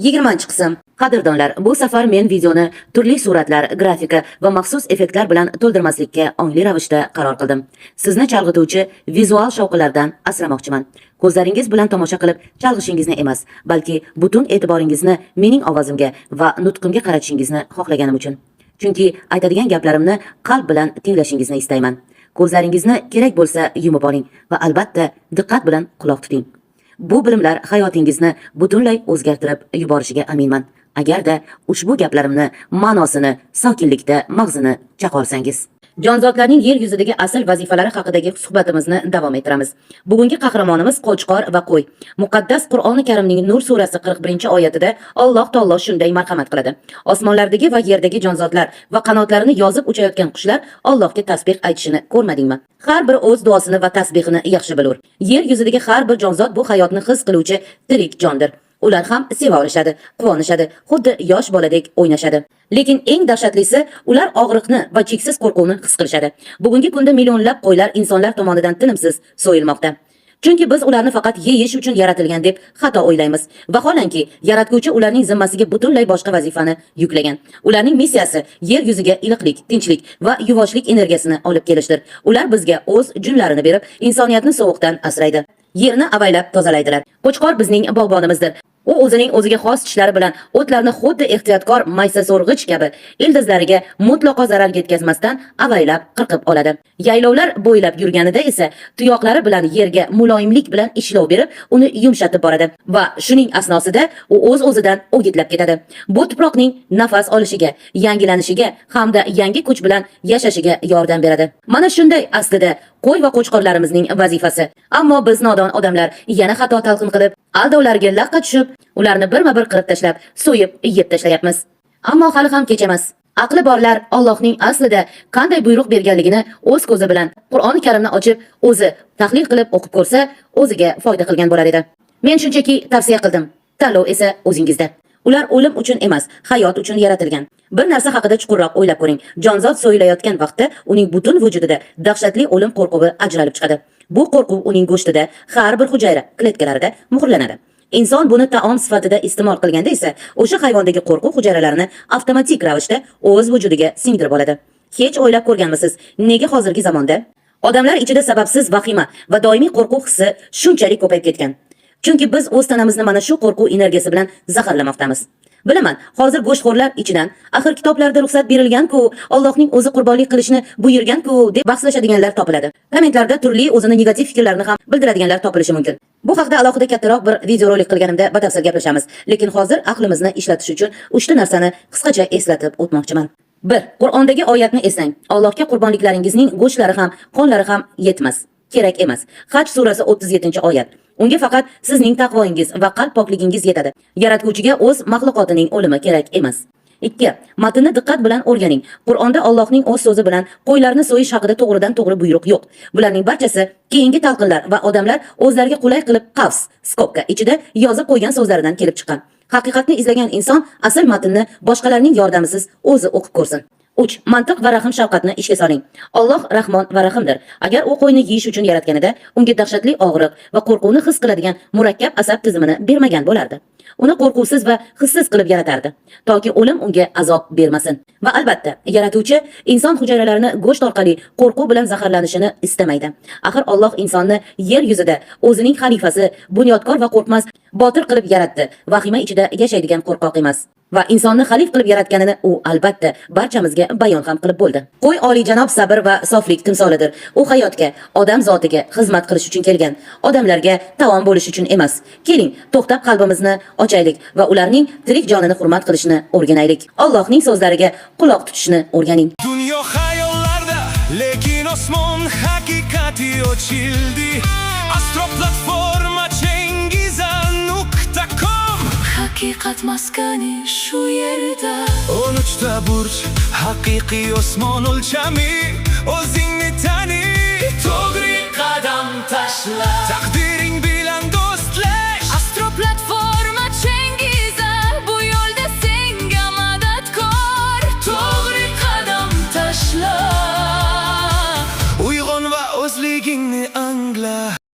20-qism. Qadrdonlar, bu safar men videoni turli suratlar, grafika va maxsus effektlar bilan to'ldirmaslikka ongli ravishda qaror qildim. Sizni chalg'ituvchi vizual shovqinlardan asramoqchiman. Ko'zlaringiz bilan tomosha qilib chalg'ishingizni emas, balki butun e'tiboringizni mening ovozimga va nutqimga qaratishingizni xohlaganim uchun. Chunki aytadigan gaplarimni qalb bilan tinglashingizni istayman. Ko'zlaringizni kerak bo'lsa yumib oling va albatta diqqat bilan quloq tuting. Bu bilimlar hayotingizni butunlay o'zgartirib yuborishiga aminman. Agarda ushbu gaplarimni ma'nosini sokinlikda mag'zini chaqolsangiz. Jonzotlarning yer yuzidagi asl vazifalari haqidagi suhbatimizni davom ettiramiz. Bugungi qahramonimiz Qo'chqor va qo'y. Muqaddas Qur'oni Karimning Nur surasi 41-oyatida Alloh taolo shunday marhamat qiladi. Osmonlardagi va yerdagi jonzotlar va qanotlarini yozib uchayotgan qushlar Allohga tasbih aytishini ko'rmadingmi? Har bir o'z duosini va tasbihini yaxshi bilur. Yer yuzidagi har bir jonzot bu hayotni his qiluvchi tirik jondir. Ular ham seva olishadi, quvonishadi, xuddi yosh boladek o'ynashadi. Lekin eng dahshatlisi, ular og'riqni va cheksiz qo'rquvni his qilishadi. Bugungi kunda millionlab qo'ylar insonlar tomonidan tinimsiz so'yilmoqda. Chunki biz ularni faqat yeyish uchun yaratilgan deb xato o'ylaymiz. Vaholanki, yaratuvchi ularning zimmasiga butunlay boshqa vazifani yuklagan. Ularning missiyasi yer yuziga iliqlik, tinchlik va yuvoshlik energiyasini olib kelishdir. Ular bizga o'z junlarini berib, insoniyatni sovuqdan asraydi. Yerni avaylab tozalaydilar. Qo'chqor bizning bog'bonimizdir. U o'zining o'ziga xos tishlari bilan o'tlarni xuddi ehtiyotkor maysa so'rg'ich kabi ildizlariga mutlaqo zarar yetkazmasdan avaylab qirqib oladi. Yaylovlar bo'ylab yurganida esa tuyoqlari bilan yerga muloyimlik bilan ishlov berib, uni yumshatib boradi va shuning asnosida u o'z-o'zidan o'gitlab ketadi. Bu tuproqning nafas olishiga, yangilanishiga hamda yangi kuch bilan yashashiga yordam beradi. Mana shunday aslida qo'y va qo'chqorlarimizning vazifasi. Ammo biz nodon odamlar yana xato talqin qilib, aldovlarga laqqa tushib, ularni birma-bir qirib tashlab, so'yib, yeb tashlayapmiz. Ammo hali ham kech emas. Aqli borlar Allohning aslida qanday buyruq berganligini o'z ko'zi bilan Qur'oni Karimni ochib, o'zi tahlil qilib o'qib ko'rsa, o'ziga foyda qilgan bo'lar edi. Men shunchaki tavsiya qildim. Tanlov esa o'zingizda. Ular o'lim uchun emas, hayot uchun yaratilgan. Bir narsa haqida chuqurroq o'ylab ko'ring. Jonzot so'yilayotgan vaqtda uning butun vujudida dahshatli o'lim qo'rquvi ajralib chiqadi. Bu qo'rquv uning go'shtida, har bir hujayra, kletkalarida muhrlanadi. Inson buni taom sifatida iste'mol qilganda esa, o'sha hayvondagi qo'rquv hujayralarini avtomatik ravishda o'z vujudiga singdirib oladi. Hech o'ylab ko'rganmisiz, nega hozirgi zamonda odamlar ichida sababsiz vahima va doimiy qo'rquv hissi shunchalik ko'payib ketgan? Chunki biz o'z tanamizni mana shu qo'rquv energiyasi bilan zaharlamoqdamiz. Bilaman, hozir go'shtxo'rlar ichidan axir kitoblarda ruxsat berilgan-ku, Allohning o'zi qurbonlik qilishni buyurgan-ku deb bahslashadiganlar topiladi. Kommentlarda turli o'zini negativ fikrlarni ham bildiradiganlar topilishi mumkin. Bu haqda alohida kattaroq bir videorolik qilganimda batafsil gaplashamiz. Lekin hozir aqlimizni ishlatish uchun 3 ta narsani qisqacha eslatib o'tmoqchiman. 1. Qur'ondagi oyatni eslang. Allohga qurbonliklaringizning go'shtlari ham, qonlari ham yetmas. Kerak emas. Haj surasi 37-oyat. Unga faqat sizning taqvoingiz va qalb pokligingiz yetadi. Yaratuvchiga o'z maxluqotining o'limi kerak emas. 2. Matnni diqqat bilan o'rganing. Qur'onda Allohning o'z so'zi bilan qo'ylarni so'yish haqida to'g'ridan-to'g'ri buyruq yo'q. Bularning barchasi keyingi talqinlar va odamlar o'zlariga qulay qilib qavs, skobka ichida yozib qo'ygan so'zlaridan kelib chiqqan. Haqiqatni izlagan inson asl matnni boshqalarning yordamisiz o'zi o'qib ko'rsin. 3. Mantiq va rahm shafqatni ishga soling. Alloh Rahmon va Rahimdir. Agar u qo'yni yeyish uchun yaratganida, unga dahshatli og'riq va qo'rquvni his qiladigan murakkab asab tizimini bermagan bo'lardi. Uni qo'rquvsiz va hissiz qilib yaratardi, toki o'lim unga azob bermasin. Va albatta, yaratuvchi inson hujayralarini go'sht orqali qo'rquv bilan zaharlanishini istamaydi. Axir Alloh insonni yer yuzida o'zining xalifasi, bunyodkor va qo'rqmas botir qilib yaratdi. Vahima ichida yashaydigan qo'rqoq emas. Va insonni xalif qilib yaratganini u albatta barchamizga bayon ham qilib bo'ldi. Qo'y oliyjanob sabr va soflik timsolidir. U hayotga, odam zotiga xizmat qilish uchun kelgan, odamlarga taom bo'lish uchun emas. Keling, to'xtab qalbimizni ochaylik va ularning tirik jonini hurmat qilishni o'rganaylik. Allohning so'zlariga quloq tutishni o'rganing. Dunyo xayollarda, lekin osmon haqiqati ochildi. Astro platforma chengiza.com Haqiqat maskani shu yerda. 13 ta burch, haqiqiy osmon o'lchami. O'zingni tani, to'g'ri qadam tashla. Taqdiring